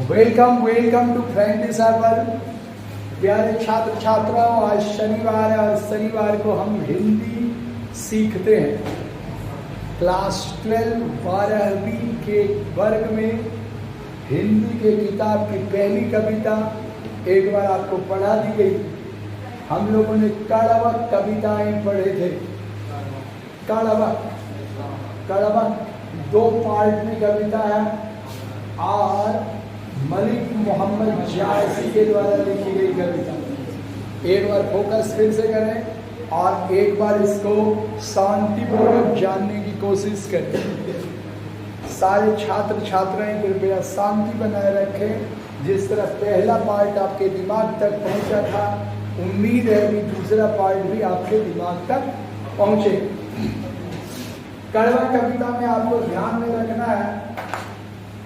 Welcome to friendly server. प्यारे छात्र छात्राओं, आज शनिवार है और शनिवार को हम हिंदी सीखते हैं। क्लास 12 12वीं के वर्ग में हिंदी के किताब की पहली कविता एक बार आपको पढ़ा दी गई। हम लोगों ने कड़वक कविताएं पढ़े थे। कड़वक दो पार्ट में कविता है और मलिक मोहम्मद जायसी के द्वारा लिखी गई कविता। एक बार फोकस फिर से करें और एक बार इसको शांतिपूर्वक जानने की कोशिश करें। सारे छात्र छात्राएं कृपया शांति बनाए रखें। जिस तरह पहला पार्ट आपके दिमाग तक पहुंचा था, उम्मीद है कि दूसरा पार्ट भी आपके दिमाग तक पहुंचे। कड़वा कविता में आपको ध्यान में रखना है,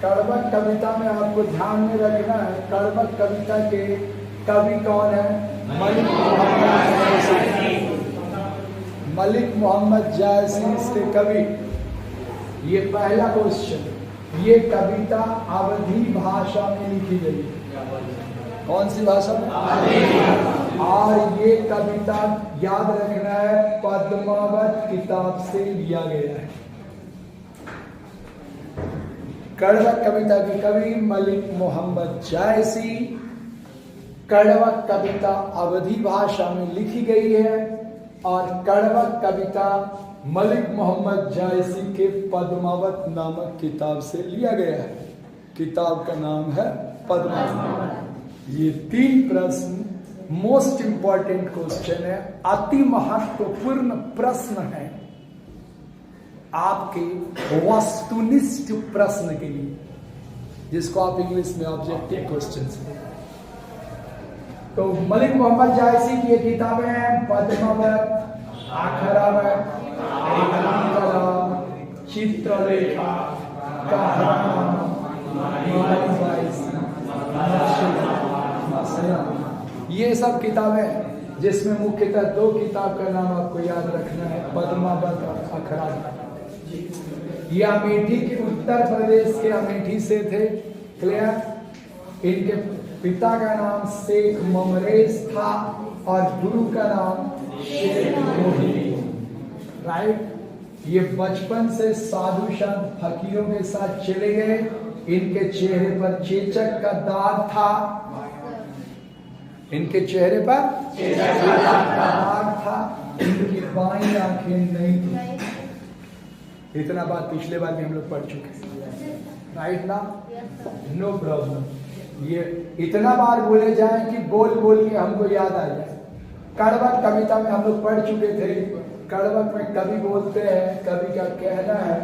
कड़वक कविता में आपको ध्यान में रखना है, कड़वक कविता के कवि कौन है? मलिक मोहम्मद जायसी इसके कवि। ये पहला क्वेश्चन। ये कविता अवधी भाषा में लिखी गई। कौन सी भाषा में? और ये कविता याद रखना है, पद्मावत किताब से लिया गया है। कड़वक कविता के कवि मलिक मोहम्मद जायसी। कड़वक कविता अवधी भाषा में लिखी गई है और कड़वक कविता मलिक मोहम्मद जायसी के पद्मावत नामक किताब से लिया गया है। किताब का नाम है पद्मावत। ये 3 प्रश्न मोस्ट इंपॉर्टेंट क्वेश्चन है, अति महत्वपूर्ण प्रश्न है आपके वस्तुनिष्ठ प्रश्न के लिए, जिसको आप इंग्लिश में ऑब्जेक्टिव क्वेश्चंस। तो मलिक मोहम्मद जायसी की ये किताबें हैं पद्मावत, आखरावत, कलाम, चित्रलेखा, ये सब किताबें, जिसमें मुख्यतः 2 किताब का नाम आपको याद रखना है, पद्मावत और आखरावत। ये अमेठी के उत्तर प्रदेश के अमेठी से थे। क्लियर? इनके पिता का नाम शेख ममरेज था और गुरु का नाम शेख मोहिनी। राइट? ये बचपन से साधु संत फकीरों के साथ चले गए। इनके चेहरे पर चेचक का दाग था। इनके चेहरे पर चेचक का दाग था। इनकी बाईं आंखें नहीं थी। इतना बात पिछले बार भी हम लोग पढ़ चुके हैं। राइट ना? No problem. ये इतना बार बोले जाए कि बोल बोल के हमको याद आ जाए। कड़वक कविता में हम लोग पढ़ चुके थे। कड़वक में कवि बोलते हैं, कवि का कहना है,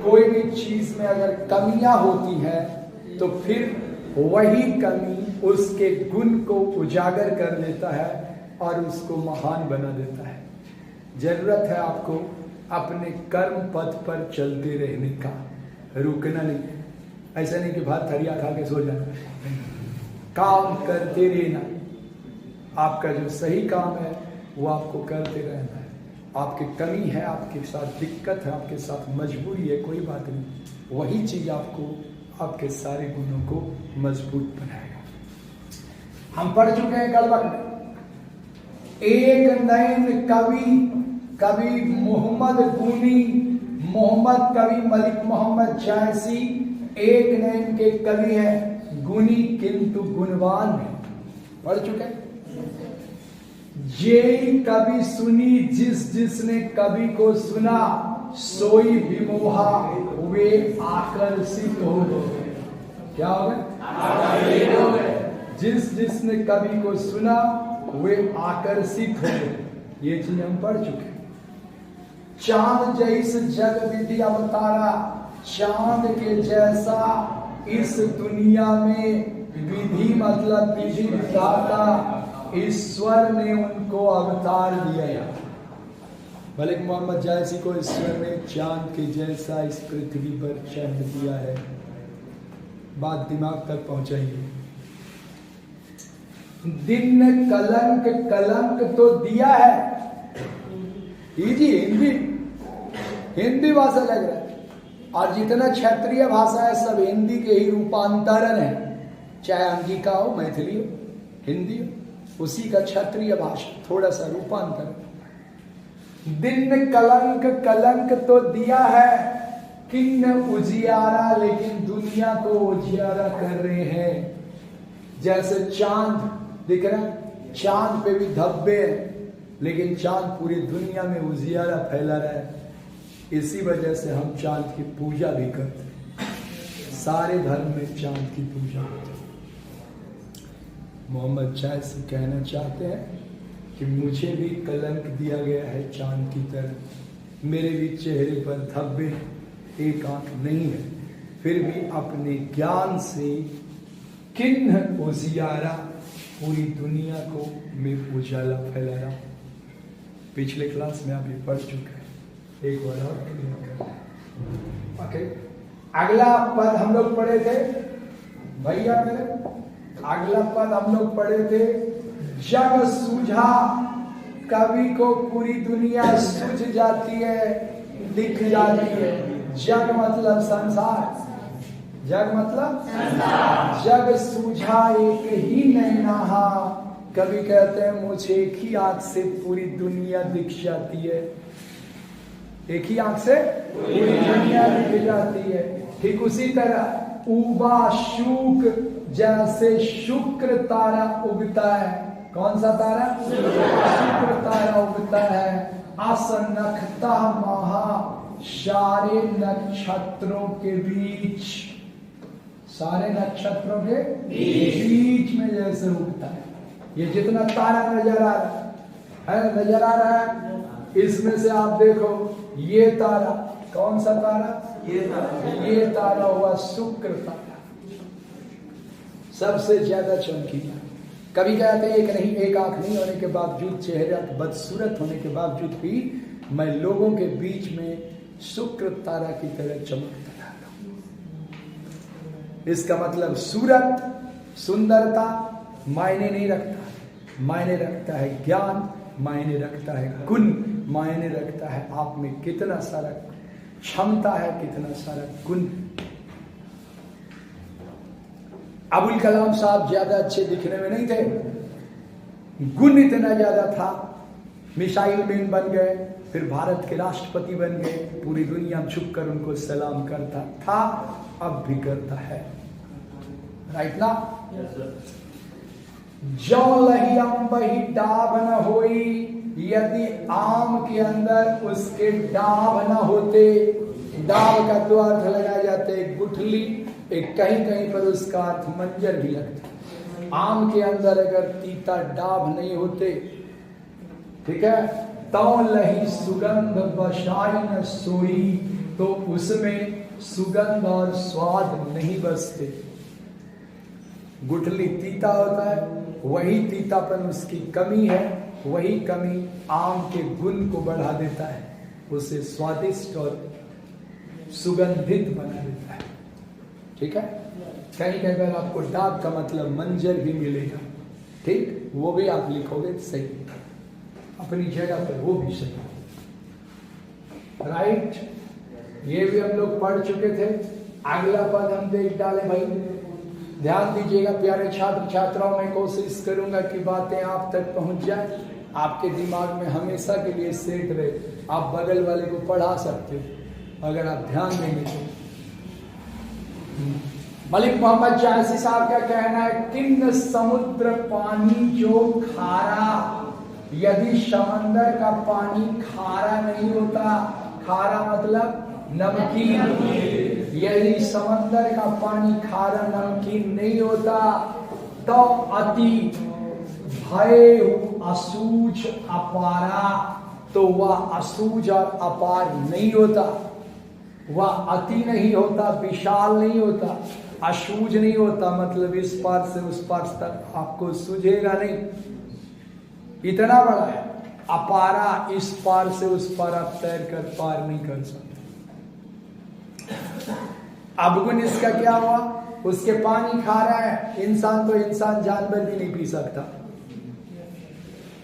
कोई भी चीज में अगर कमियां होती हैं तो फिर वही कमी उसके गुण को उजागर कर देता है और उसको महान बना देता है। जरूरत है आपको अपने कर्म पथ पर चलते रहने का, रुकना नहीं। ऐसा नहीं कि भात थरिया खा के सो जाना, काम करते रहना। आपका जो सही काम है वो आपको करते रहना है। आपकी कमी है, आपके साथ दिक्कत है, आपके साथ मजबूरी है, कोई बात नहीं। वही चीज आपको आपके सारे गुणों को मजबूत बनाएगा। हम पढ़ चुके हैं कड़वक में। एक नयन कवि मोहम्मद गुनी, मोहम्मद कवि मलिक मोहम्मद जायसी एक नयन के कवि हैं, गुनी किंतु गुणवान है। पढ़ चुके हैं। ये कवि सुनी जिसने कवि को सुना, सोई विमोहा हुए आकर्षित हो गए। क्या हो गए? जिसने कवि को सुना वे आकर्षित हो गए। ये चीज हम पढ़ चुके हैं। चांद जैस जग विधि अवतारा, चांद के जैसा इस दुनिया में विधि मतलब विधि विधाता ईश्वर ने उनको अवतार दिया। मलिक मोहम्मद जायसी को ईश्वर ने चांद के जैसा इस पृथ्वी पर जन्म दिया है। बात दिमाग तक पहुंचाइए। दिन ने कलंक तो दिया है। हिंदी भाषा लग रहा है। और जितना क्षेत्रीय भाषा है सब हिंदी के ही रूपांतरण है। चाहे अंगिका हो, मैथिली हो, हिंदी हो, उसी का क्षत्रिय भाषा, थोड़ा सा रूपांतर। दिन कलंक कलंक तो दिया है, किन्न उजियारा, लेकिन दुनिया को उजियारा कर रहे हैं। जैसे चांद दिख रहा है, चांद पे भी धब्बे हैं, लेकिन चांद पूरी दुनिया में उजियारा फैला रहा है। इसी वजह से हम चांद की पूजा भी करते हैं, सारे धर्म में चांद की पूजा होती है। मोहम्मद शाह से कहना चाहते हैं कि मुझे भी कलंक दिया गया है चांद की तरह, मेरे भी चेहरे पर धब्बे, एक आंख नहीं है, फिर भी अपने ज्ञान से किन्न उजियारा, पूरी दुनिया को मैं उजाला फैला रहा हूं। पिछले क्लास में आप ये पढ़ चुके हैं, एक बार और ओके। अगला पद हम लोग पढ़े थे भैया मेरे, अगला पद हम लोग पढ़े थे, जग सूझा, कवि को पूरी दुनिया सूझ जाती है, दिख जाती है। जग मतलब संसार, जग मतलब संसार। जग सूझा एक ही नहीं नहा, कवि कहते हैं मुझे एक ही आंख से पूरी दुनिया दिख जाती है, एक ही आंख से पूरी दुनिया दिख जाती है। ठीक उसी तरह उबा शुक, जैसे शुक्र तारा उगता है। कौन सा तारा? शुक्र तारा उगता है। असनखता महा, सारे नक्षत्रों के बीच, सारे नक्षत्रों के बीच में जैसे उगता है। ये जितना तारा नजर आ रहा है, नजर आ रहा है, इसमें से आप देखो ये तारा, कौन सा तारा? ये तारा हुआ शुक्र तारा, सबसे ज्यादा चमकीला। कभी कहते हैं एक नहीं, एक आंख नहीं होने के बावजूद, चेहरा बदसूरत होने के बावजूद भी मैं लोगों के बीच में शुक्र तारा की तरह चमकता रहता हूं। इसका मतलब सूरत, सुंदरता मायने नहीं रखता, मायने रखता है ज्ञान, मायने रखता है गुण, मायने रखता है आप में कितना सारा क्षमता है, कितना सारा गुण। अबुल कलाम साहब ज्यादा अच्छे दिखने में नहीं थे, गुण इतना ज्यादा था, मिसाइल मैन बन गए, फिर भारत के राष्ट्रपति बन गए, पूरी दुनिया झुककर उनको सलाम करता था, अब भी करता है। राइट ना? जो लही अम्बही डाब न होई, यदि आम के अंदर उसके डाब न होते, डाब का दो अर्थ लगाए जाते, गुठली, एक कहीं कहीं पर उसका अर्थ मंजर भी लगता। आम के अंदर अगर तीता डाब नहीं होते, ठीक है, तो लही सुगंध बशाई न सोई, तो उसमें सुगंध और स्वाद नहीं बसते। गुठली तीता होता है, वही तीतापन उसकी कमी है, वही कमी आम के गुण को बढ़ा देता है, उसे स्वादिष्ट और सुगंधित बना देता है। ठीक है, कहीं कहीं पर आपको डाब का मतलब मंजर भी मिलेगा, ठीक, वो भी आप लिखोगे सही, अपनी जगह पर वो भी सही। राइट, ये भी हम लोग पढ़ चुके थे। अगला पद हम देख डाले भाई, ध्यान दीजिएगा प्यारे छात्र छात्राओं, मैं कोशिश करूंगा कि बातें आप तक पहुंच जाए, आपके दिमाग में हमेशा के लिए सेट रहे। आप बगल वाले को पढ़ा सकते हो अगर आप ध्यान देंगे तो। मलिक मोहम्मद जायसी साहब का कहना है, किन्न समुद्र पानी जो खारा, यदि समंदर का पानी खारा नहीं होता, खारा मतलब नमकीन, यदि समंदर का पानी खारा नमकीन नहीं होता, तो अति भय असूझ अपारा, तो वह असूझ और अपार नहीं होता, वह अति नहीं होता, विशाल नहीं होता, असूझ नहीं होता, मतलब इस पार से उस पार तक आपको सूझेगा नहीं, इतना बड़ा है। अपारा, इस पार से उस पार आप तैर कर पार नहीं कर सकते। अवगुण इसका क्या हुआ? उसके पानी खारा है, इंसान तो इंसान, जानवर भी नहीं पी सकता।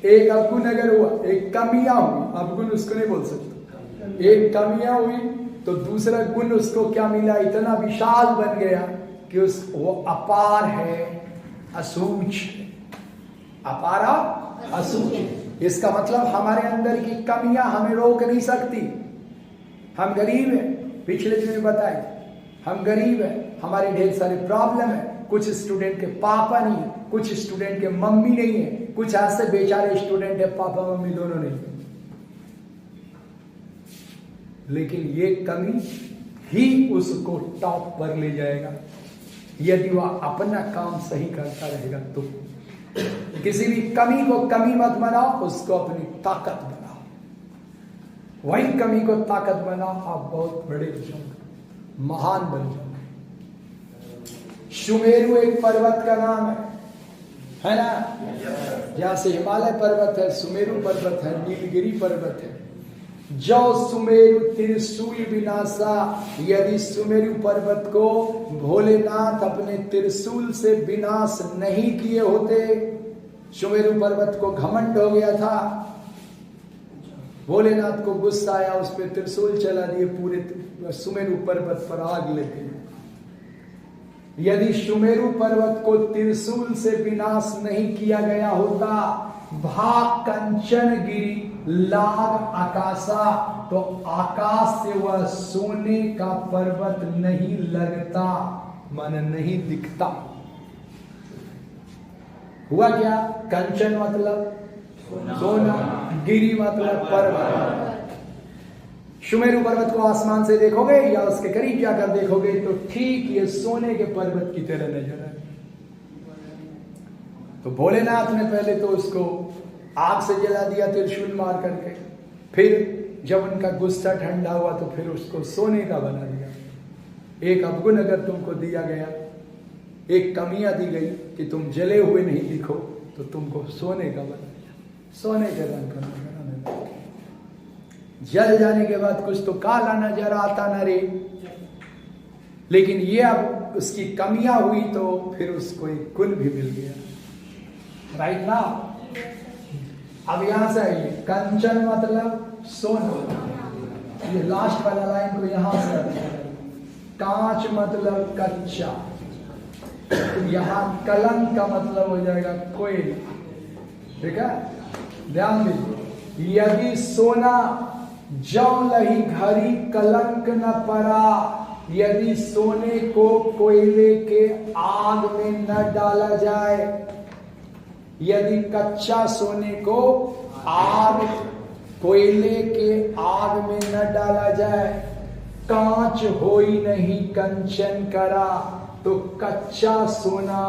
एक अवगुण अगर हुआ, एक कमियां हुई, अवगुण उसको नहीं बोल सकता, एक कमियां हुई तो दूसरा गुण उसको क्या मिला, इतना विशाल बन गया कि वो अपार है, असूच, अपार असूच। इसका मतलब हमारे अंदर की कमियां हमें रोक नहीं सकती। हम गरीब हैं, पिछले दिन में बताए, हम गरीब हैं, हमारे ढेर सारे प्रॉब्लम है। कुछ स्टूडेंट के पापा नहीं है, कुछ स्टूडेंट के मम्मी नहीं है, कुछ ऐसे बेचारे स्टूडेंट है पापा मम्मी दोनों नहीं है। लेकिन ये कमी ही उसको टॉप पर ले जाएगा यदि वह अपना काम सही करता रहेगा तो। किसी भी कमी को कमी मत बनाओ, उसको अपनी ताकत बनाओ। वही कमी को ताकत बनाओ, आप बहुत बड़े हो जाओगे, महान बन जाओगे। सुमेरु एक पर्वत का नाम है ना? जैसे हिमालय पर्वत है, सुमेरु पर्वत है, नीलगिरी पर्वत है। जो सुमेरु त्रिशूल विनाशा, यदि सुमेरु पर्वत को भोलेनाथ अपने त्रिशूल से विनाश नहीं किए होते, सुमेरु पर्वत को घमंड हो गया था, भोलेनाथ को गुस्सा आया, उस पर त्रिशूल चला दिए, पूरे सुमेरु पर्वत पर आग लग गई। यदि सुमेरु पर्वत को त्रिशूल से विनाश नहीं किया गया होता, भाग कंचन गिरी लाग आकाशा, तो आकाश से वह सोने का पर्वत नहीं लगता, मन नहीं दिखता। हुआ क्या? कंचन मतलब सोना, गिरी मतलब पर्वत। सुमेरु पर्वत को आसमान से देखोगे या उसके करीब जाकर देखोगे तो ठीक ये सोने के पर्वत की तरह नजर आए। तो भोलेनाथ ने पहले तो उसको आग से जला दिया त्रिशूल मार करके, फिर जब उनका गुस्सा ठंडा हुआ तो फिर उसको सोने का बना दिया। एक अवगुण अगर तुमको दिया गया, एक कमियां दी गई कि तुम जले हुए नहीं दिखो, तो तुमको सोने का बना दिया, सोने के रंग का बना। जल जाने के बाद कुछ तो काला नजर आता न रे, लेकिन ये अब उसकी कमियां हुई तो फिर उसको एक गुण भी मिल गया। राइट ना? अब यहां से आइए, कंचन मतलब सोना, ये लास्ट वाला लाइन को यहां से, कांच मतलब कच्चा, यहां कलंक का मतलब हो जाएगा कोयला। ठीक है, ध्यान दीजिए। यदि सोना जौ लही घड़ी कलंक न पड़ा, यदि सोने को कोयले के आग में न डाला जाए, यदि कच्चा सोने को आग, कोयले के आग में न डाला जाए, कांच होई नहीं कंचन करा, तो कच्चा सोना,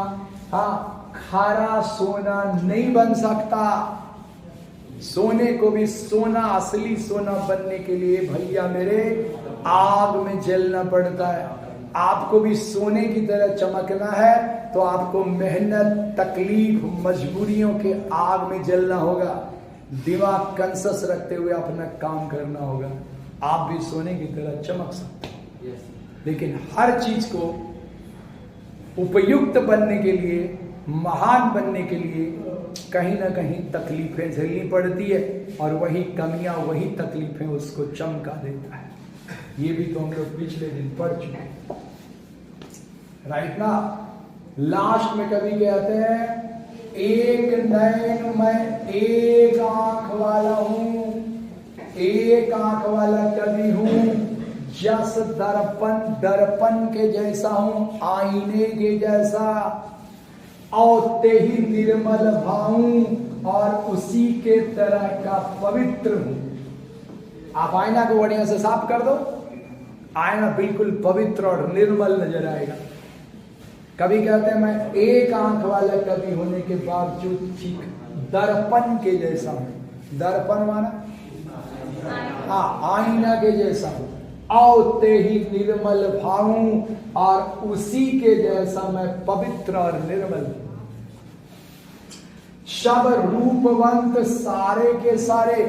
हाँ, खारा सोना नहीं बन सकता। सोने को भी सोना, असली सोना बनने के लिए भैया मेरे आग में जलना पड़ता है। आपको भी सोने की तरह चमकना है तो आपको मेहनत, तकलीफ, मजबूरियों के आग में जलना होगा। दिमाग कंसस रखते हुए अपना काम करना होगा। आप भी सोने की तरह चमक सकते हैं, लेकिन हर चीज को उपयुक्त बनने के लिए, महान बनने के लिए कहीं ना कहीं तकलीफें झेलनी पड़ती है, और वही कमियां, वही तकलीफें उसको चमका देता है। ये भी तो हम लोग पिछले दिन पढ़ चुके हैं। राइट ना? लास्ट में कभी कहते हैं, एक नयन मैं एक आंख वाला हूं, एक आंख वाला कवि हूं, जस दर्पण दर्पण के जैसा हूं, आईने के जैसा, और ते ही निर्मल भाऊं, और उसी के तरह का पवित्र हूं। आप आईना को बढ़िया से साफ कर दो, आईना बिल्कुल पवित्र और निर्मल नजर आएगा। कभी कहते हैं मैं एक आंख वाला कवि होने के बावजूद ठीक दर्पण के जैसा हूं। दर्पण माना, हाँ, आईना के जैसा हूं, और ते ही निर्मल भाऊं, और उसी के जैसा मैं पवित्र और निर्मल हूं। सब रूपवंत सारे के सारे,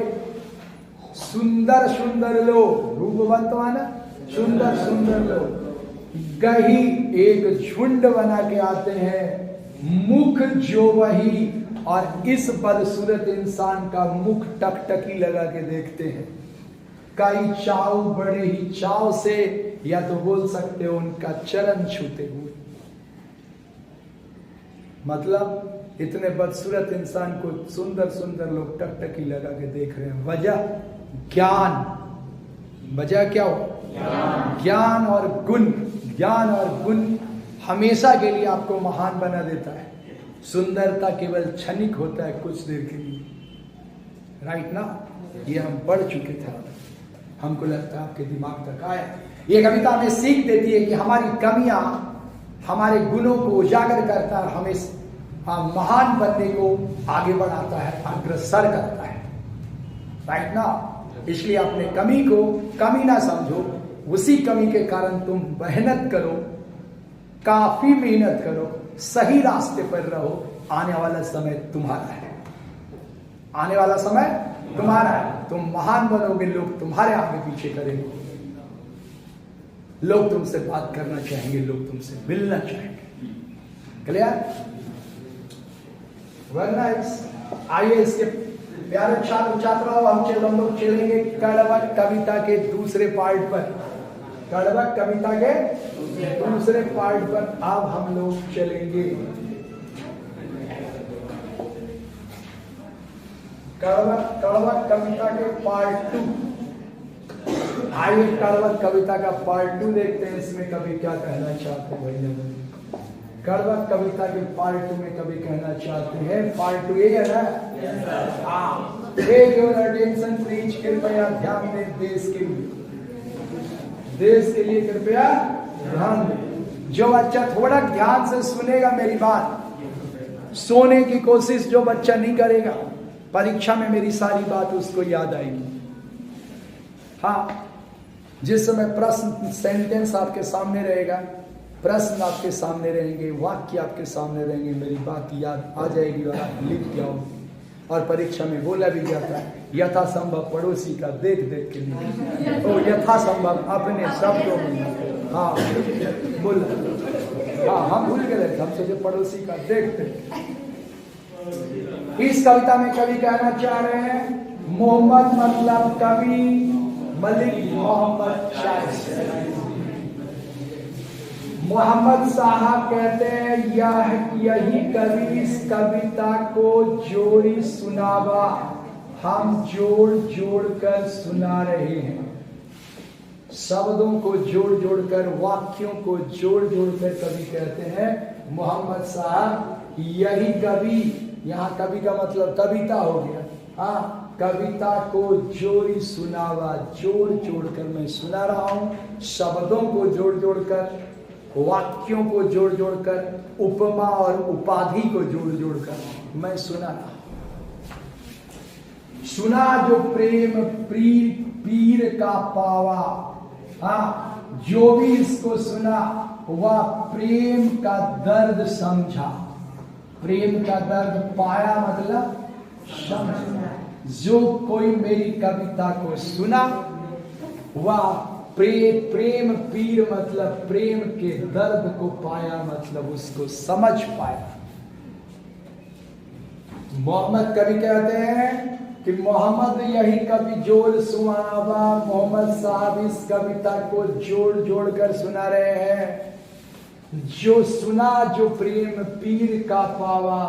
सुंदर सुंदर लोग, रूपवंत माना सुंदर सुंदर लोग, गही एक झुंड बना के आते हैं, मुख जो वही, और इस बदसूरत इंसान का मुख टकटकी लगा के देखते हैं। कई चाव, बड़े ही चाव से, या तो बोल सकते हो उनका चरण छूते हुए। मतलब इतने बदसूरत इंसान को सुंदर सुंदर लोग टकटकी लगा के देख रहे हैं। वजह ज्ञान। वजह क्या हो? ज्ञान और गुण। ज्ञान और गुण हमेशा के लिए आपको महान बना देता है। सुंदरता केवल क्षणिक होता है, कुछ देर के लिए। राइट ना? ये हम पढ़ चुके थे, हमको लगता है आपके दिमाग तक आया। ये कविता हमें सीख देती है कि हमारी कमियां हमारे गुणों को उजागर करता है, हमें महान बनने को आगे बढ़ाता है, अग्रसर करता है। राइट ना? इसलिए अपने कमी को कमी ना समझो, उसी कमी के कारण तुम मेहनत करो, काफी मेहनत करो, सही रास्ते पर रहो। आने वाला समय तुम्हारा है। आने वाला समय तुम्हारा है। तुम महान बनोगे, लोग तुम्हारे आगे पीछे करेंगे, लोग तुमसे बात करना चाहेंगे, लोग तुमसे मिलना चाहेंगे। क्लियर? वरना आइए इसके प्यारे छात्र छात्राओं, हम लोग चलेंगे कड़वक कविता के दूसरे पार्ट पर। कड़वक कविता के दूसरे पार्ट पर अब हम लोग चलेंगे। कड़वक कविता के पार्ट 2। आइए कड़वक कविता का पार्ट 2 देखते हैं। इसमें कवि क्या कहना चाहते हैं भैया? कड़वक कविता के पार्ट 2 में कवि कहना चाहते हैं, पार्ट 2 ये है ना? टेक योर अटेंशन प्लीज, कृपया ध्यान दें देश के लिए। देश के लिए कृपया ध्यान दें। जो बच्चा थोड़ा ध्यान से सुनेगा मेरी बात, सोने की कोशिश जो बच्चा नहीं करेगा, परीक्षा में मेरी सारी बात उसको याद आएगी। हाँ, जिस समय प्रश्न सेंटेंस आपके सामने रहेगा, प्रश्न आपके सामने रहेंगे, वाक्य आपके सामने रहेंगे, मेरी बात याद आ जाएगी और आप लिख जाओगे। और परीक्षा में बोला भी जाता है यथासंभव पड़ोसी का देख देख के लिए, तो यथासंभव अपने शब्दों में। हाँ बोला, हाँ हम भूल गए, हम सोचे पड़ोसी का देख देख। इस कविता में कवि कहना चाह रहे हैं, मोहम्मद मतलब कवि मलिक मोहम्मद शाह। मोहम्मद साहब कहते हैं यही कवि इस कविता को जोड़ी सुनावा, हम जोड़ जोड़ कर सुना रहे हैं। शब्दों को जोड़ जोड़ कर, वाक्यों को जोड़ जोड़ कर कवि कहते हैं मोहम्मद साहब यही कवि। यहाँ कवि का मतलब कविता हो गया। हाँ, कविता को जोड़ी सुनावा, जोड़ जोड़ कर मैं सुना रहा हूं। शब्दों को जोड़ जोड़ कर, वाक्यों को जोड़ जोड़ कर, उपमा और उपाधि को जोड़ जोड़ कर मैं सुना रहा हूं। सुना जो प्रेम पीर का पावा। हाँ, जो भी इसको सुना वह प्रेम का दर्द समझा। प्रेम का दर्द पाया मतलब समझा। जो कोई मेरी कविता को सुना वह प्रेम पीर मतलब प्रेम के दर्द को पाया, मतलब उसको समझ पाया। मोहम्मद कवि कहते हैं कि मोहम्मद यही कवि जोड़ सुनावा। मोहम्मद साहब इस कविता को जोड़ जोड़ कर सुना रहे हैं। जो सुना जो प्रेम पीर का पावा,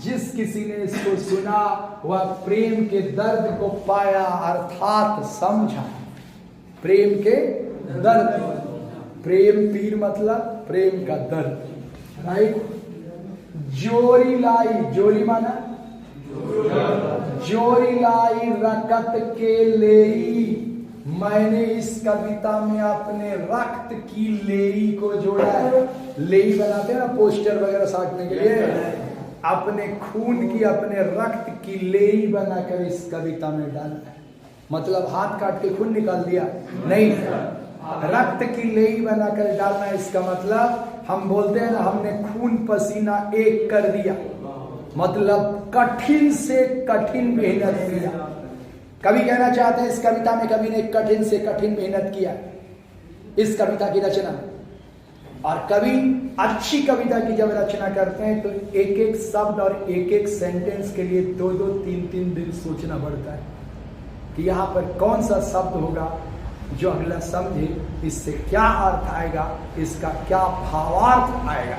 जिस किसी ने इसको सुना वह प्रेम के दर्द को पाया अर्थात समझा। प्रेम के दर्द, प्रेम पीर मतलब प्रेम का दर्द। राइट? जोरी लाई, जोरी माना जोरी लाई रकत के लेई। मैंने इस कविता में अपने रक्त की लेई को जोड़ा है। लेई बनाते हैं ना पोस्टर वगैरह साटने के लिए, अपने खून की, अपने रक्त की लेई बनाकर इस कविता में डाला है। मतलब हाथ काट के खून निकाल दिया नहीं, रक्त की लेई बनाकर डालना। इसका मतलब हम बोलते हैं ना, हमने खून पसीना एक कर दिया, मतलब कठिन से कठिन मेहनत किया। कवि कहना चाहते हैं इस कविता में कवि ने कठिन से कठिन मेहनत किया इस कविता की रचना। और कवि अच्छी कविता की जब रचना करते हैं तो एक एक शब्द और एक एक सेंटेंस के लिए 2-2, 3-3 दिन सोचना पड़ता है कि यहाँ पर कौन सा शब्द होगा जो अगला समझे, इससे क्या अर्थ आएगा, इसका क्या भावार्थ आएगा।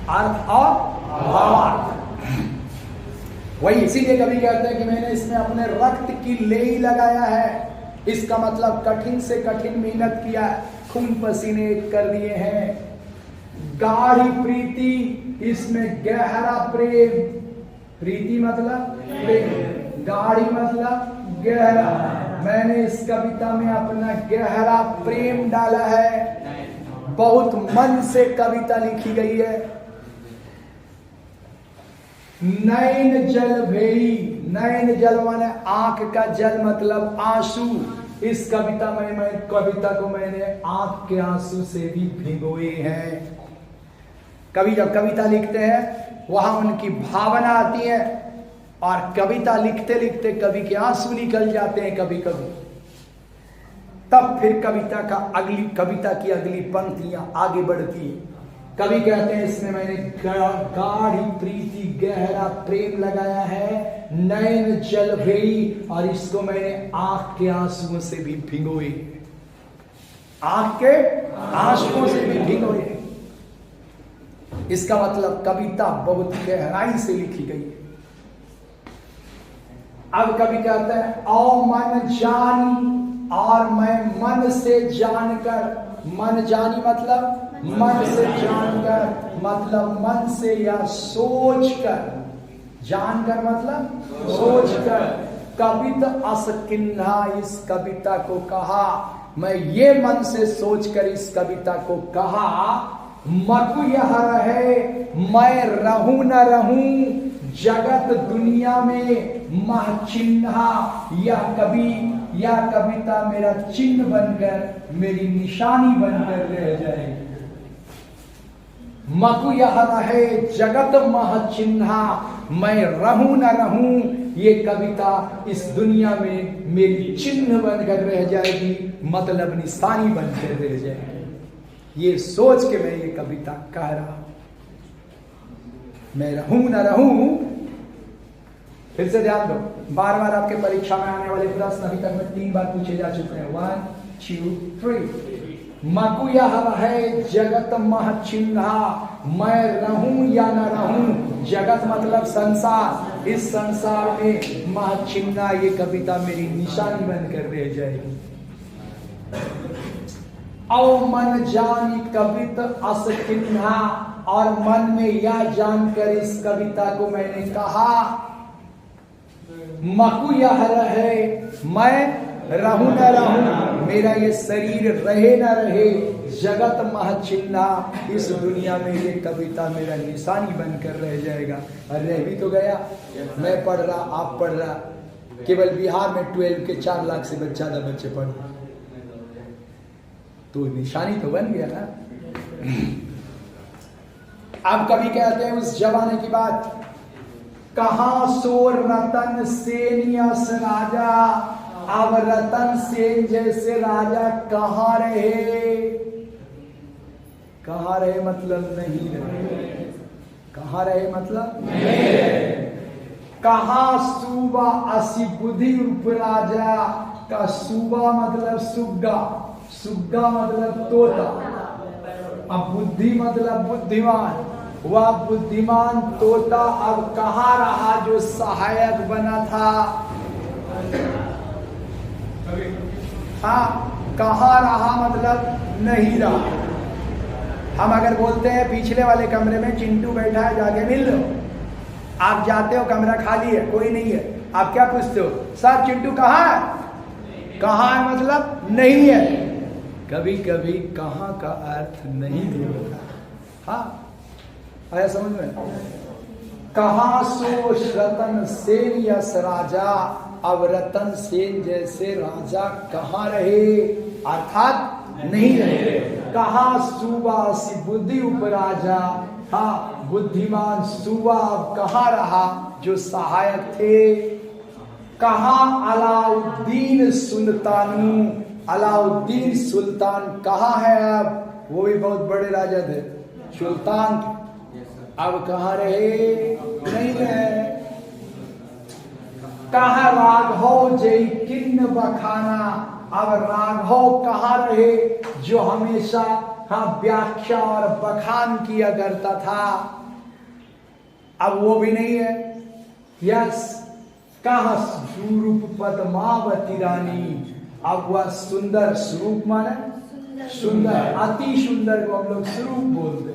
अर्थ और भावार्थ। वही इसीलिए कभी कहते हैं कि मैंने इसमें अपने रक्त की लेई लगाया है। इसका मतलब कठिन से कठिन मेहनत किया, खून पसीने कर दिए हैं। गाढ़ी प्रीति, इसमें गहरा प्रेम। प्रीति मतलब प्रेम, गाढ़ी मतलब गहरा। मैंने इस कविता में अपना गहरा प्रेम डाला है। बहुत मन से कविता लिखी गई है। नैन जल भेई, नैन जल माने आंख का जल मतलब आंसू। इस कविता में कविता को मैंने आंख के आंसू से भी भिगोए हैं। कवि जब कविता लिखते हैं वहां उनकी भावना आती है, और कविता लिखते लिखते कवि के आंसू निकल जाते हैं कभी कभी। तब फिर कविता की अगली पंक्तियां आगे बढ़ती है। कवि कहते हैं इसमें मैंने गाढ़ी प्रीति, गहरा प्रेम लगाया है। नैन जल भई, और इसको मैंने आंख के आंसुओं से भी भिगोए, आंख के आंसुओं से भी भिगोए। इसका मतलब कविता बहुत गहराई से लिखी गई है। अब कवि कहते हैं औ मन जानी, और मैं मन से जानकर, मन जानी मतलब मन से जानकर, मतलब मन से या सोच कर, जानकर मतलब सोच कर। कविता असकिन्हा, इस कविता को कहा, मैं ये मन से सोचकर इस कविता को कहा। मकु यह रहे, मैं रहूं न रहूं जगत दुनिया में महचिन्हा। यह कविता मेरा चिन्ह बनकर, मेरी निशानी बनकर रह जाएगी। मकु यह रहे जगत महचिन्हा, मैं रहूं न रहूं, ये कविता इस दुनिया में मेरी चिन्ह बनकर रह जाएगी, मतलब निशानी बनकर रह जाएगी। ये सोच के मैं ये कविता कह रहा हूं। मैं रहूं न रहूं, फिर से ध्यान दो, बार बार आपके परीक्षा में आने वाले प्रश्न अभी तक में 3 बार पूछे जा चुके हैं। 1 2 3। मकु यह है जगत महचिन्हा, मैं रहूं या न रहूं, जगत मतलब संसार, इस संसार में महचिन्हा, ये कविता मेरी निशानी बनकर रह जाएगी। औ मन जानी कवित असकिन्हा, और मन में यह जानकर इस कविता को मैंने कहा। मकु यह रहे, मैं रहूं न रहूं, मेरा ये शरीर रहे न रहे, जगत महचिन्हा, इस दुनिया में ये कविता मेरा निशानी बनकर रह जाएगा। और रह भी तो गया। मैं पढ़ रहा, आप पढ़ रहा, केवल बिहार में 12 के 4 लाख से ज्यादा बच्चे पढ़ रहे, तो निशानी तो बन गया ना। अब कभी कहते हैं उस जमाने की बात, कहां सो रतन सेन यस राजा, अब रतन सेन जैसे राजा कहां रहे। कहां रहे मतलब नहीं रहे, कहां रहे मतलब नहीं रहे। कहां सूबा असी बुद्धि रूप राजा, का सूबा मतलब सुग्गा, सुग्गा मतलब तोता, अब बुद्धि मतलब बुद्धिमान। वह बुद्धिमान तोता अब कहां रहा जो सहायक बना था। हाँ, कहां रहा मतलब नहीं रहा। हम अगर बोलते हैं पिछले वाले कमरे में चिंटू बैठा है, जाके मिल लो, आप जाते हो, कमरा खाली है, कोई नहीं है, आप क्या पूछते हो, सर चिंटू कहाँ है? कहाँ है मतलब नहीं है। कभी कभी कहाँ का अर्थ नहीं भी होता। हाँ, आया समझ में? कहाँ सो रतन सेन यस राजा, अब रतन सेन जैसे राजा कहाँ रहे, अर्थात नहीं रहे। कहाँ सुबा सी बुद्धि उपराजा, हाँ बुद्धिमान सुबा कहाँ रहा जो सहायक थे। कहाँ अलाउद्दीन सुल्तानू, अलाउद्दीन सुल्तान कहाँ है अब, वो भी बहुत बड़े राजा थे, सुल्तान अब कहाँ रहे, नहीं रहे। कहाँ राघव जय किन्न बखाना, अब राघव कहाँ रहे जो हमेशा हाँ व्याख्या और बखान किया करता था, अब वो भी नहीं है। यस, कहा स्वरूप पद्मावती रानी, अब वह सुंदर स्वरूप माने सुंदर, अति सुंदर को हम लोग स्वरूप बोलते,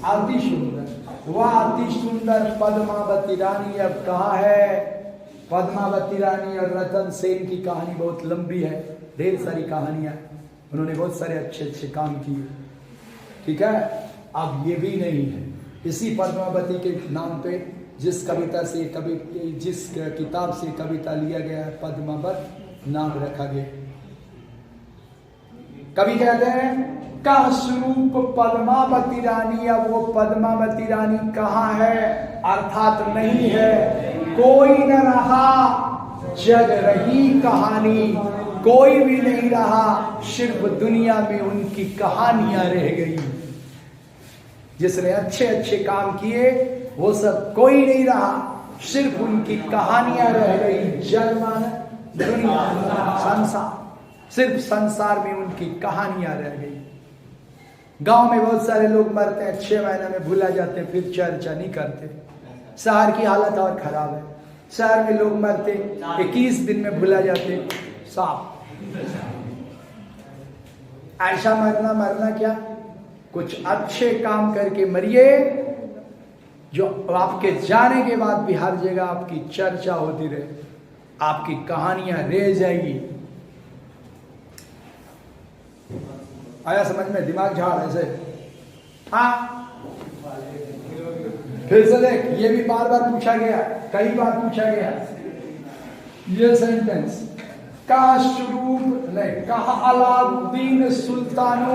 अति सुंदर, वह अति सुंदर पद्मावती रानी अब कहाँ है। पद्मावती रानी और रतन सेन की कहानी बहुत लंबी है, ढेर सारी कहानियां, उन्होंने बहुत सारे अच्छे अच्छे काम किए, ठीक है। अब ये भी नहीं है। इसी पद्मावती के नाम पे जिस कविता से जिस किताब से कविता लिया गया है, पद्मावत नाम रखा गया। कवि कहते हैं का स्वरूप पद्मावती रानी, अब वो पद्मावती रानी कहाँ है, अर्थात नहीं है, कोई न रहा, जग रही कहानी, कोई भी नहीं रहा, सिर्फ दुनिया में उनकी कहानियां रह गई। जिसने अच्छे अच्छे काम किए वो सब कोई नहीं रहा, सिर्फ उनकी कहानियां रह गई। जग माने दुनिया, संसार, सिर्फ संसार में उनकी कहानियां रह गई। गांव में बहुत सारे लोग मरते हैं, 6 महीने में भूला जाते हैं, फिर चर्चा नहीं करते। शहर की हालत और खराब है, शहर में लोग मरते 21 दिन में भूला जाते, साफ। ऐसा मरना क्या, कुछ अच्छे काम करके मरिए, जो आपके जाने के भी भी हर जगह आपकी चर्चा होती रहे, आपकी कहानियां रह जाएगी। आया समझ में, दिमाग झाड़ ऐसे। हाँ, फिर से देख, ये भी बार बार पूछा गया, कई बार पूछा गया ये सेंटेंस, का स्वरूप नहीं, कहा अलाउद्दीन सुल्तानू,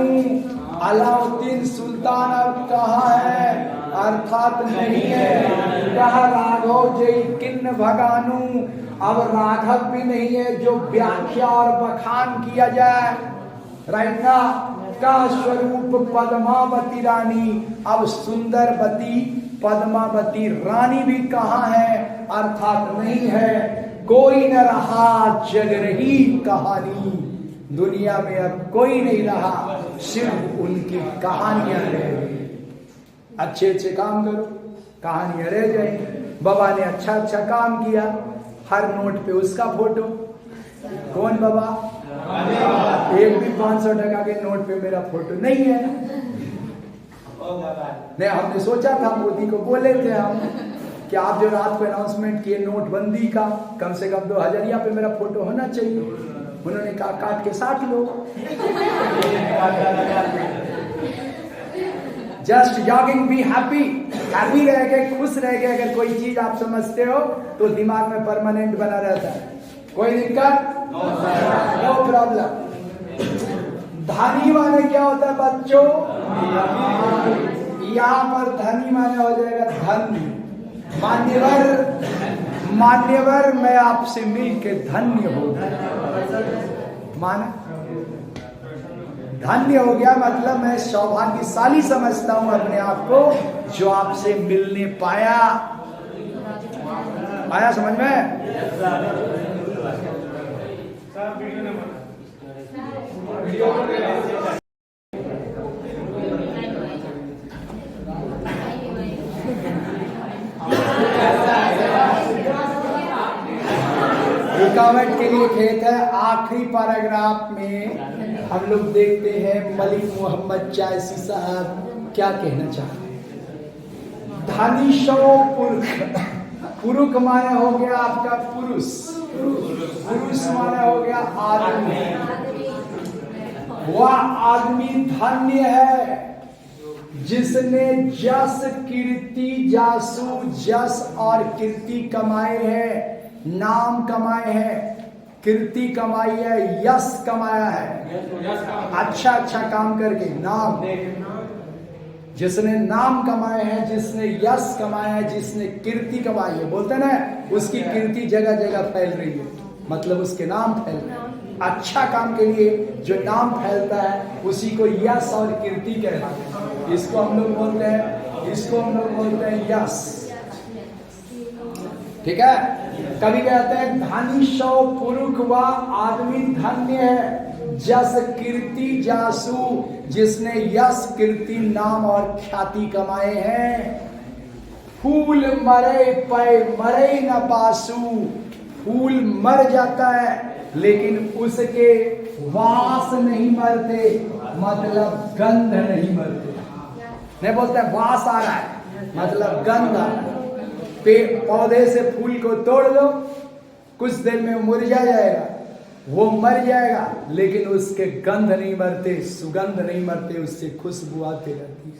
अलाउद्दीन सुल्तान अब कहाँ है, अर्थात नहीं है। कहा राघव जय किन्न भगानू, अब राघव भी नहीं है जो व्याख्या और बखान किया जाए, राइट ना। का स्वरूप पद्मावती रानी, अब सुंदरवती पद्मावती रानी भी कहाँ है, अर्थात नहीं है, कोई न रहा, जग रही कहानी, दुनिया में अब कोई नहीं रहा, सिर्फ उनकी कहानियां रह गई। अच्छे अच्छे काम करो, कहानियां रह जाएंगी। बाबा ने अच्छा अच्छा काम किया, हर नोट पे उसका फोटो, कौन बाबा, एक भी 500 टका के नोट पे मेरा फोटो नहीं है। नहीं, हमने सोचा था, मोदी को बोले थे हम कि आप जो रात को अनाउंसमेंट किए नोटबंदी का, कम से कम 2000 पे मेरा फोटो होना चाहिए। उन्होंने कहा काट के 60 लो। Just jogging, be happy, happy रह गए, खुश रह गए। अगर कोई चीज आप समझते हो तो दिमाग में परमानेंट बना रहता है, कोई दिक्कत, नो प्रॉब्लम। धनी माने क्या होता है बच्चों, यहाँ पर धनी माने हो जाएगा धन्य, मान्यवर, मान्यवर मैं आपसे मिलके धन्य हो गया, माने धन्य हो गया, मतलब मैं सौभाग्यशाली समझता हूं अपने आप को जो आपसे मिलने पाया। आया समझ में? रुकावट के लिए खेत है। आखिरी पैराग्राफ में हम लोग देखते हैं मलिक मोहम्मद चायसी साहब क्या कहना चाहते हैं। धनीशो पुरुष, पुरुष माने हो गया आपका पुरुष, पुरुष माने हो गया आदमी। वह आदमी धन्य है जिसने जस कीर्ति जासु जस और कीर्ति कमाए हैं, नाम कमाए हैं, कीर्ति कमाई है, यश कमाया है, अच्छा अच्छा काम करके नाम, जिसने नाम कमाए हैं, जिसने यश कमाया है, जिसने कीर्ति कमाई है, बोलते ना उसकी कीर्ति जगह जगह फैल रही है, मतलब उसके नाम फैल रहे हैं। अच्छा काम के लिए जो नाम फैलता है उसी को यश और कीर्ति कहलाते हैं। इसको हम लोग बोलते हैं, इसको हम लोग बोलते हैं यश, ठीक है। कभी कहते हैं धनीशो पुरुष व आदमी धन्य है, जस कीर्ति जासु, जिसने यश कीर्ति नाम और ख्याति कमाए हैं। फूल मरे पे मरे न बासु, फूल मर जाता है लेकिन उसके वास नहीं मरते, मतलब गंध नहीं मरते। नहीं बोलते वास आ रहा है, मतलब गंध आ रहा है। पेड़ पौधे से फूल को तोड़ लो, कुछ देर में मुरझा जाएगा, वो मर जाएगा, लेकिन उसके गंध नहीं मरते, सुगंध नहीं मरते, उससे खुशबू आती रहती है।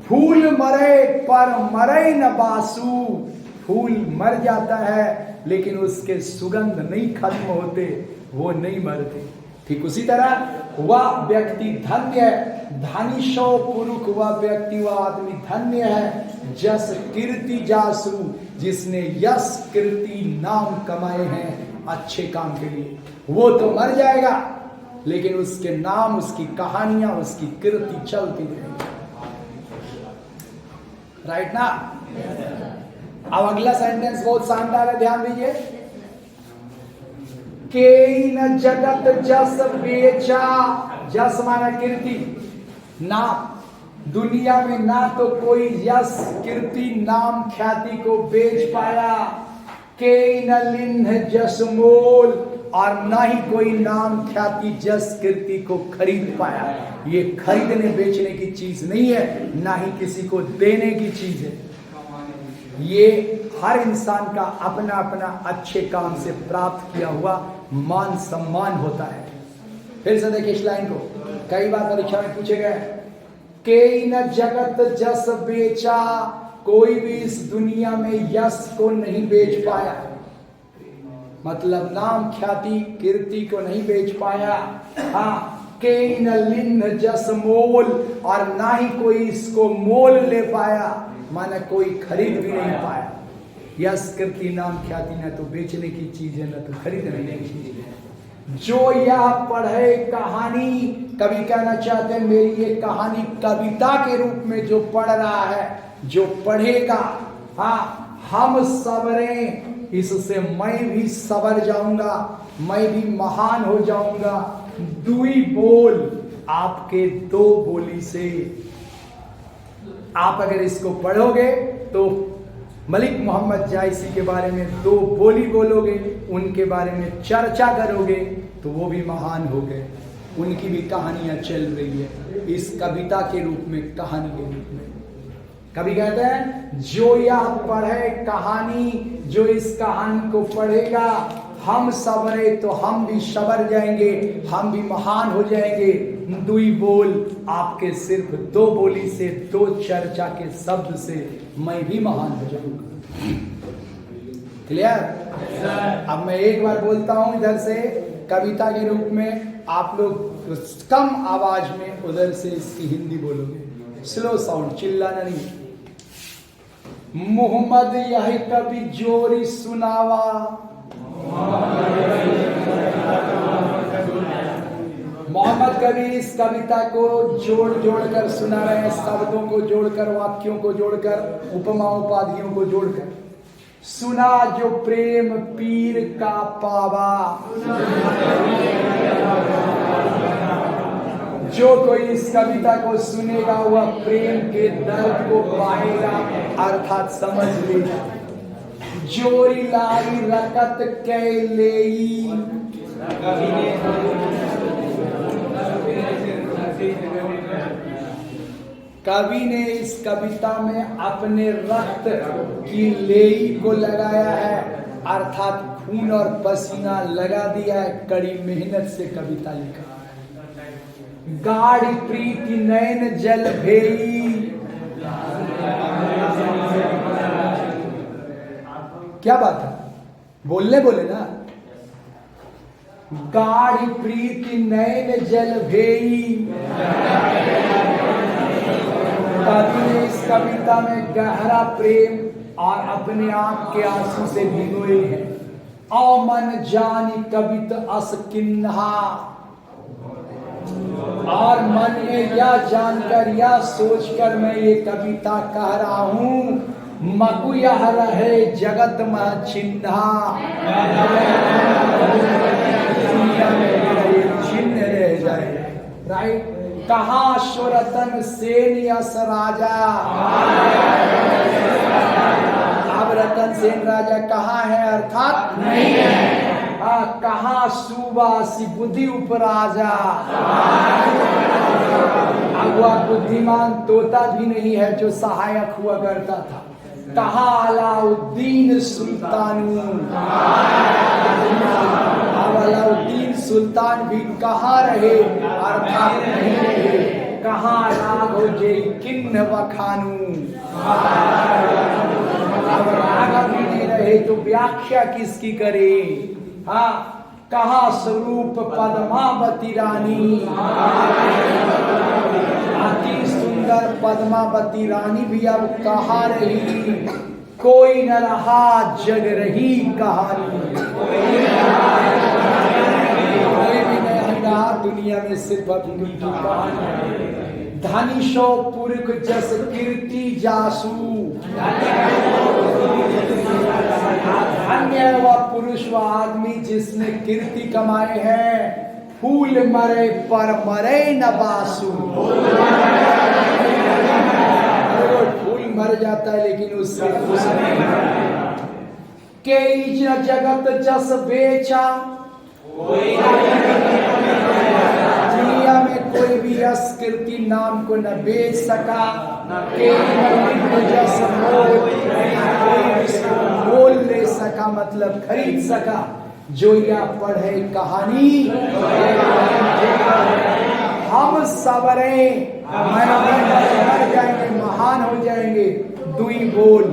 फूल मरे पर मरे न बासु, फूल मर जाता है लेकिन उसके सुगंध नहीं खत्म होते, वो नहीं मरते। ठीक उसी तरह वह व्यक्ति धन्य है, धनिशो पुरुष, वह व्यक्ति वह आदमी धन्य है, जस कीर्ति जासु, जिसने यश कीर्ति नाम कमाए हैं अच्छे काम के लिए। वो तो मर जाएगा लेकिन उसके नाम, उसकी कहानियां, उसकी कीर्ति चलती रहेगी। राइट ना? अब अगला सेंटेंस बहुत शानदार है, ध्यान दीजिए। के न जगत जस बेचा, जस माना कीर्ति, नाम। दुनिया में ना तो कोई यश कीर्ति नाम ख्याति को बेच पाया, के न लिन्ह जस मोल, और ना ही कोई नाम ख्याति जस कीर्ति को खरीद पाया। ये खरीदने बेचने की चीज नहीं है, ना ही किसी को देने की चीज है। ये हर इंसान का अपना अपना अच्छे काम से प्राप्त किया हुआ मान सम्मान होता है। फिर से देखिए इस लाइन को, कई बार परीक्षा में पूछे गए। के न जगत जस बेचा, कोई भी इस दुनिया में यश को नहीं बेच पाया, मतलब नाम ख्याति कीर्ति को नहीं बेच पाया। हाँ, के न लिन्ह जस मोल, और ना ही कोई इसको मोल ले पाया, माना कोई खरीद भी नहीं पाया। यश कीर्ति नाम ख्याति न तो बेचने की चीज है, न तो खरीदने की चीज है। जो यह पढ़े कहानी, कभी कहना चाहते हैं मेरी ये कहानी कविता के रूप में जो पढ़ रहा है, जो पढ़ेगा, हाँ, हम सवरें, इससे मैं भी सवर जाऊंगा, मैं भी महान हो जाऊंगा। दुई बोल, आपके दो बोली से। आप अगर इसको पढ़ोगे तो मलिक मोहम्मद जायसी के बारे में दो बोली बोलोगे, उनके बारे में चर्चा करोगे, तो वो भी महान हो गए। उनकी भी कहानियां चल रही है इस कविता के रूप में, कहानी के रूप में। कभी कहते हैं जो यह पढ़े कहानी, जो इस कहानी को पढ़ेगा, हम सवरे तो हम भी सवर जाएंगे, हम भी महान हो जाएंगे। दुई बोल, आपके सिर्फ दो बोली से, दो चर्चा के शब्द से मैं भी महान हो जाऊंगा। क्लियर? अब मैं एक बार बोलता हूं इधर से कविता के रूप में, आप लोग कम आवाज में उधर से इसकी हिंदी बोलोगे, स्लो साउंड, चिल्लाना नहीं। मोहम्मद यह कवि जोरी सुनावा, मोहम्मद कवि इस कविता को जोड़ जोड़ कर सुना रहे हैं, शब्दों को जोड़कर, वाक्यों को जोड़कर, उपमा उपाधियों को जोड़कर। सुना जो प्रेम पीर का पावा, जो कोई इस कविता को सुनेगा वह प्रेम के दर्द को पाएगा, अर्थात समझ लेगा। जोरी लाई रकत कै लेई, कवि ने इस कविता में अपने रक्त की लेई को लगाया है, अर्थात खून और पसीना लगा दिया है, कड़ी मेहनत से कविता लिखा है। गाढ़ी प्रीति नैन जल भेई, क्या बात है, बोलने बोले ना। गाढ़ी प्रीति नैन जल भेई, कवि ने इस कविता में गहरा प्रेम और अपने आप के आंसू से भिगोए हैं। औ मन जानी कवित अस किन्हा, और मन में यह जानकर, यह सोचकर मैं ये कविता कह रहा हूं, मकु यह रहे जगत में चिन्हा, चिन्ह रह जाए। राइट? कहाँ रतन सेन यस राजा। अब रतन सेन राजा कहाँ है, अर्थात नहीं है। कहाँ सुबासी बुद्धि उपराजा। अब वह बुद्धिमान तोता भी नहीं है जो सहायक हुआ करता था। कहाँ अलाउद्दीन सुल्तानू। अब अलाउद्दीन सुल्तान भी कहाँ रहे, अर्थात नहीं रहे। कहाँ राघव जे किन्न बखानू। अब राघव भी नहीं रहे तो व्याख्या किसकी करे। हाँ, कहाँ स्वरूप पद्मावती रानी। अति सुंदर पद्मावती रानी भी अब कहाँ रही। कोई न रहा जग रही कहानी। कोई भी नहीं रहा दुनिया में, सिर्फ अब उनकी कहानी। धनिशो पुरख जस कीर्ति जासू। धन्य वह पुरुष व आदमी जिसने कीर्ति कमाए हैं। फूल मरे पर मरे न बासु। फूल मर जाता है लेकिन उससे खुश नहीं। कई जगत जस बेचा। दुनिया में कोई भी यश कीर्ति नाम को न बेच सका। जस मोल ले सका, मतलब खरीद सका। जो यह पढ़े कहानी हम सबरे मर जाएंगे, महान हो जाएंगे। दुई बोल।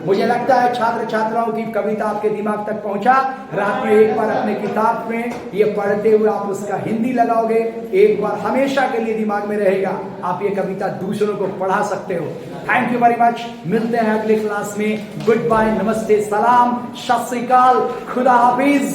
मुझे लगता है छात्र छात्राओं की कविता आपके दिमाग तक पहुंचा। रात में एक बार अपने किताब में ये पढ़ते हुए आप उसका हिंदी लगाओगे, एक बार हमेशा के लिए दिमाग में रहेगा। आप ये कविता दूसरों को पढ़ा सकते हो। Thank you very much. मिलते हैं अगले क्लास में। गुड बाय, नमस्ते, सलाम, सत श्री अकाल, खुदा हाफिज।